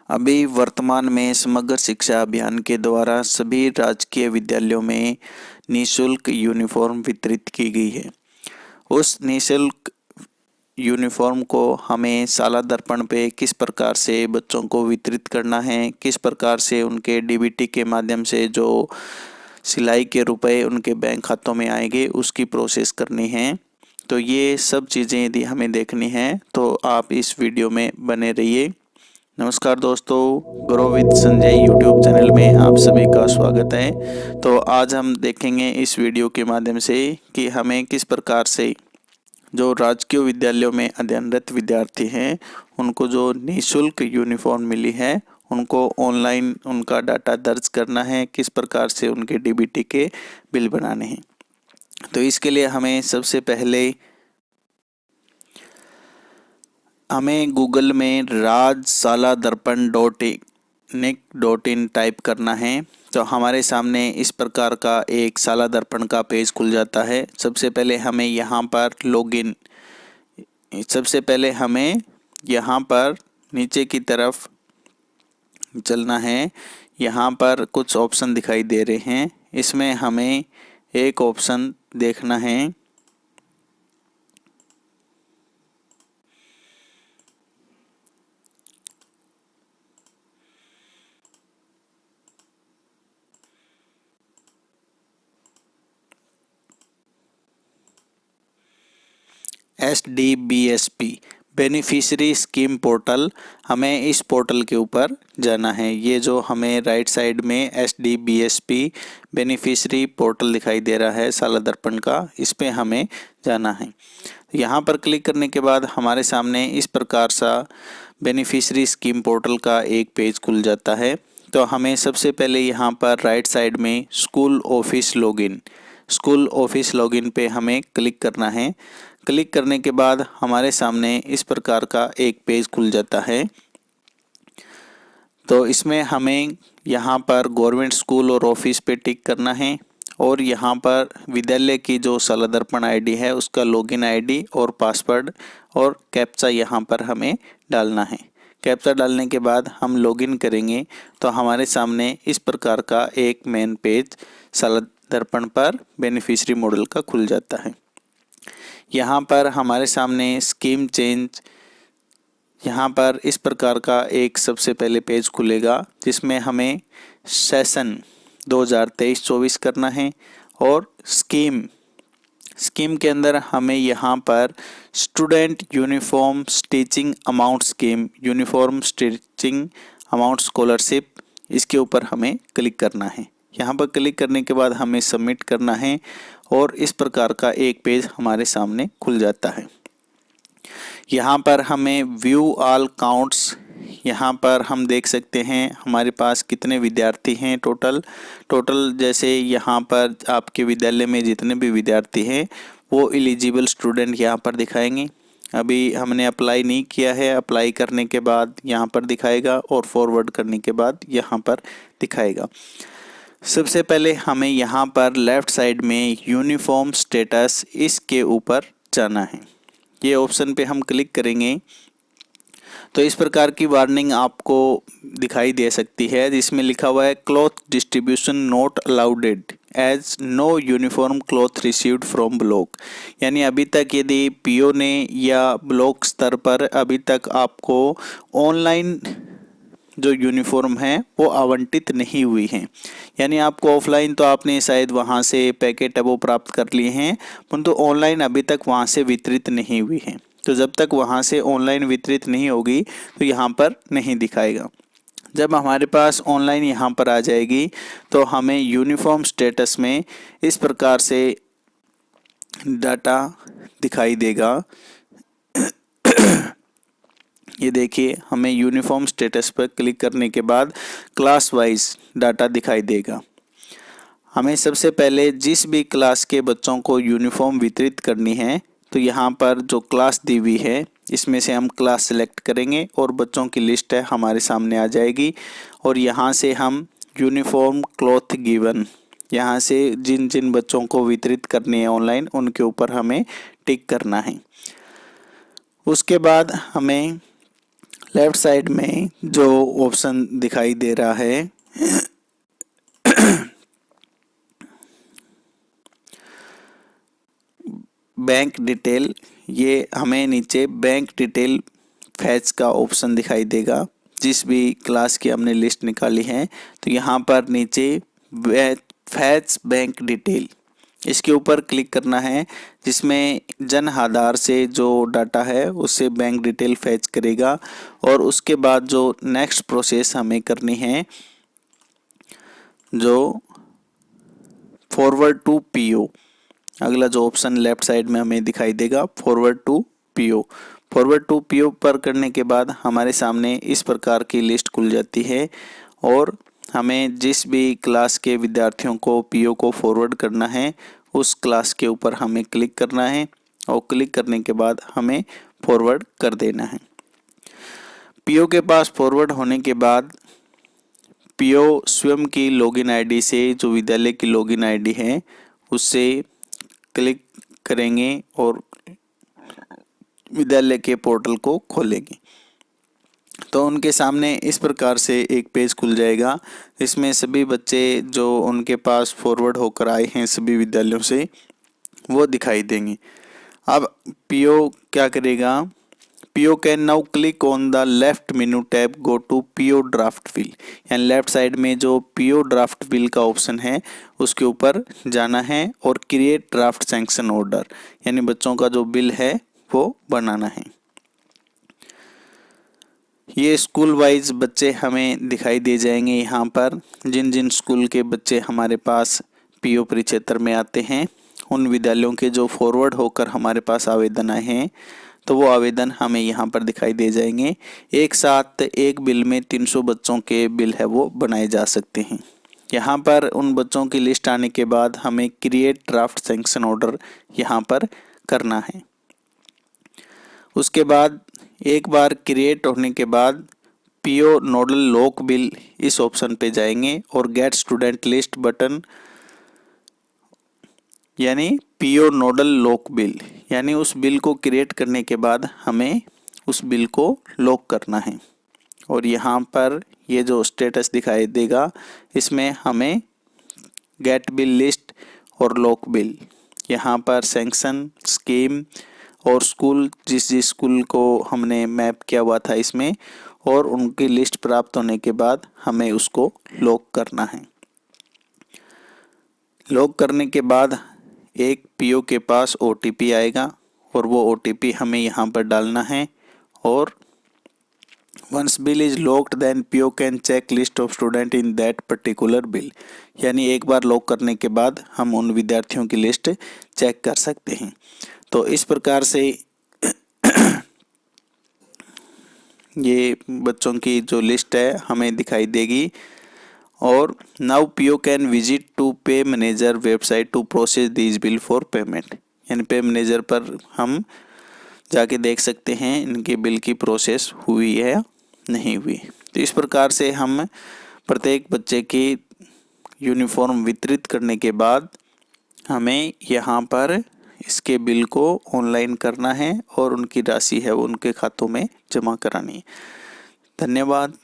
अभी वर्तमान में समग्र शिक्षा अभियान के द्वारा सभी राजकीय विद्यालयों में निःशुल्क यूनिफॉर्म वितरित की गई है। उस निःशुल्क यूनिफॉर्म को हमें शाला दर्पण पे किस प्रकार से बच्चों को वितरित करना है, किस प्रकार से उनके डीबीटी के माध्यम से जो सिलाई के रुपए उनके बैंक खातों में आएंगे उसकी प्रोसेस करनी है। तो ये सब चीज़ें यदि हमें देखनी है तो आप इस वीडियो में बने रहिए। नमस्कार दोस्तों, grow with Sanjay YouTube channel में आप सभी का स्वागत है। तो आज हम देखेंगे इस वीडियो के माध्यम से कि हमें किस प्रकार से जो राजकीय विद्यालयों में अध्ययनरत विद्यार्थी हैं उनको जो निःशुल्क यूनिफॉर्म मिली है उनको ऑनलाइन उनका डाटा दर्ज करना है, किस प्रकार से उनके डीबीटी के बिल बनाने हैं। तो इसके लिए हमें गूगल में rajsaladharpan.nic.in टाइप करना है। तो हमारे सामने इस प्रकार का एक शाला दर्पण का पेज खुल जाता है। सबसे पहले हमें यहाँ पर नीचे की तरफ चलना है। यहाँ पर कुछ ऑप्शन दिखाई दे रहे हैं, इसमें हमें एक ऑप्शन देखना है। SDBSP बेनिफिशरी स्कीम पोर्टल, हमें इस पोर्टल के ऊपर जाना है। ये जो हमें राइट साइड में SDBSP बेनिफिशरी पोर्टल दिखाई दे रहा है शाला दर्पण का, इस पे हमें जाना है। यहाँ पर क्लिक करने के बाद हमारे सामने इस प्रकार सा बेनिफिशरी स्कीम पोर्टल का एक पेज खुल जाता है। तो हमें सबसे पहले यहाँ पर राइट साइड में स्कूल ऑफिस लॉगिन पे हमें क्लिक करना है। क्लिक करने के बाद हमारे सामने इस प्रकार का एक पेज खुल जाता है। तो इसमें हमें यहाँ पर गवर्नमेंट स्कूल और ऑफिस पे टिक करना है और यहाँ पर विद्यालय की जो शाला दर्पण आईडी है उसका लॉगिन आईडी और पासवर्ड और कैप्चा यहाँ पर हमें डालना है। कैप्चा डालने के बाद हम लॉगिन करेंगे तो हमारे सामने इस प्रकार का एक मेन पेज शाला दर्पण पर बेनिफिशरी मॉडल का खुल जाता है। यहाँ पर हमारे सामने स्कीम चेंज, यहाँ पर इस प्रकार का एक सबसे पहले पेज खुलेगा जिसमें हमें सेशन 2023-24 करना है और स्कीम के अंदर हमें यहाँ पर student uniform stitching amount scholarship, इसके ऊपर हमें क्लिक करना है। यहाँ पर क्लिक करने के बाद हमें सबमिट करना है और इस प्रकार का एक पेज हमारे सामने खुल जाता है। यहाँ पर हमें व्यू ऑल काउंट्स, यहाँ पर हम देख सकते हैं हमारे पास कितने विद्यार्थी हैं टोटल जैसे यहाँ पर आपके विद्यालय में जितने भी विद्यार्थी हैं वो एलिजिबल स्टूडेंट यहाँ पर दिखाएंगे। अभी हमने अप्लाई नहीं किया है, अप्लाई करने के बाद यहाँ पर दिखाएगा और फॉरवर्ड करने के बाद यहाँ पर दिखाएगा। सबसे पहले हमें यहाँ पर लेफ्ट साइड में यूनिफॉर्म स्टेटस, इसके ऊपर जाना है। ये ऑप्शन पे हम क्लिक करेंगे तो इस प्रकार की वार्निंग आपको दिखाई दे सकती है जिसमें लिखा हुआ है cloth distribution not allowed as no uniform cloth received from block. यानी अभी तक यदि पीओ ने या ब्लॉक स्तर पर अभी तक आपको ऑनलाइन जो यूनिफॉर्म है वो आवंटित नहीं हुई है। यानी आपको ऑफलाइन तो आपने शायद वहाँ से पैकेट वो प्राप्त कर लिए हैं, परंतु ऑनलाइन अभी तक वहाँ से वितरित नहीं हुई है। तो जब तक वहाँ से ऑनलाइन वितरित नहीं होगी तो यहाँ पर नहीं दिखाएगा। जब हमारे पास ऑनलाइन यहाँ पर आ जाएगी तो हमें यूनिफॉर्म स्टेटस में इस प्रकार से डाटा दिखाई देगा। ये देखिए, हमें यूनिफॉर्म स्टेटस पर क्लिक करने के बाद क्लास वाइज डाटा दिखाई देगा। हमें सबसे पहले जिस भी क्लास के बच्चों को यूनिफॉर्म वितरित करनी है तो यहाँ पर जो क्लास दी हुई है इसमें से हम क्लास सेलेक्ट करेंगे और बच्चों की लिस्ट है हमारे सामने आ जाएगी और यहाँ से हम यूनिफॉर्म क्लॉथ गिवन, यहाँ से जिन जिन बच्चों को वितरित करनी है ऑनलाइन उनके ऊपर हमें टिक करना है। उसके बाद हमें लेफ्ट साइड में जो ऑप्शन दिखाई दे रहा है बैंक डिटेल, ये हमें नीचे बैंक डिटेल फैच का ऑप्शन दिखाई देगा। जिस भी क्लास की हमने लिस्ट निकाली है तो यहाँ पर नीचे फैच बैंक डिटेल, इसके ऊपर क्लिक करना है, जिसमें जन आधार से जो डाटा है उससे बैंक डिटेल फैच करेगा। और उसके बाद जो नेक्स्ट प्रोसेस हमें करनी है, जो फॉरवर्ड टू पीओ, अगला जो ऑप्शन लेफ्ट साइड में हमें दिखाई देगा forward to PO. Forward to PO पर करने के बाद हमारे सामने इस प्रकार की लिस्ट खुल जाती है और हमें जिस भी क्लास के विद्यार्थियों को पीओ को फॉरवर्ड करना है उस क्लास के ऊपर हमें क्लिक करना है और क्लिक करने के बाद हमें फॉरवर्ड कर देना है। पीओ के पास फॉरवर्ड होने के बाद पीओ स्वयं की लॉगिन आईडी से, जो विद्यालय की लॉगिन आईडी है उससे क्लिक करेंगे और विद्यालय के पोर्टल को खोलेंगे तो उनके सामने इस प्रकार से एक पेज खुल जाएगा। इसमें सभी बच्चे जो उनके पास फॉरवर्ड होकर आए हैं सभी विद्यालयों से वो दिखाई देंगे। अब पीओ क्या करेगा, PO can now click on the left menu tab go to PO draft bill, यानी लेफ्ट साइड में जो पीओ ड्राफ्ट बिल का ऑप्शन है उसके ऊपर जाना है और क्रिएट ड्राफ्ट सैंक्शन ऑर्डर, यानी बच्चों का जो बिल है वो बनाना है। ये स्कूल वाइज बच्चे हमें दिखाई दे जाएंगे। यहाँ पर जिन जिन स्कूल के बच्चे हमारे पास पीओ परिक्षेत्र में आते हैं उन विद्यालयों के जो फॉरवर्ड होकर हमारे पास आवेदन आए हैं तो वो आवेदन हमें यहाँ पर दिखाई दे जाएंगे। एक साथ एक बिल में 300 बच्चों के बिल है वो बनाए जा सकते हैं। यहाँ पर उन बच्चों की लिस्ट आने के बाद हमें क्रिएट ड्राफ्ट सैंक्शन ऑर्डर यहाँ पर करना है। उसके बाद एक बार क्रिएट होने के बाद पीओ नोडल लॉक बिल इस ऑप्शन पे जाएंगे और गेट स्टूडेंट लिस्ट बटन, यानी पीओ नोडल लॉक बिल, यानी उस बिल को क्रिएट करने के बाद हमें उस बिल को लॉक करना है। और यहाँ पर ये जो स्टेटस दिखाई देगा इसमें हमें गेट बिल लिस्ट और लॉक बिल, यहाँ पर सैंक्शन स्कीम और स्कूल, जिस जिस स्कूल को हमने मैप किया हुआ था इसमें, और उनकी लिस्ट प्राप्त होने के बाद हमें उसको लॉक करना है। लॉक करने के बाद एक पीओ के पास ओटीपी आएगा और वो ओटीपी हमें यहाँ पर डालना है। और once bill is locked then PO can check list of student in that particular bill, यानी एक बार लॉक करने के बाद हम उन विद्यार्थियों की लिस्ट चेक कर सकते हैं। तो इस प्रकार से ये बच्चों की जो लिस्ट है हमें दिखाई देगी। और now PO can visit to pay manager website to process these bill for payment, यानी पे मैनेजर पर हम जाके देख सकते हैं इनके बिल की प्रोसेस हुई है या नहीं हुई। तो इस प्रकार से हम प्रत्येक बच्चे की यूनिफॉर्म वितरित करने के बाद हमें यहाँ पर इसके बिल को ऑनलाइन करना है और उनकी राशि है वो उनके खातों में जमा करानी है। धन्यवाद।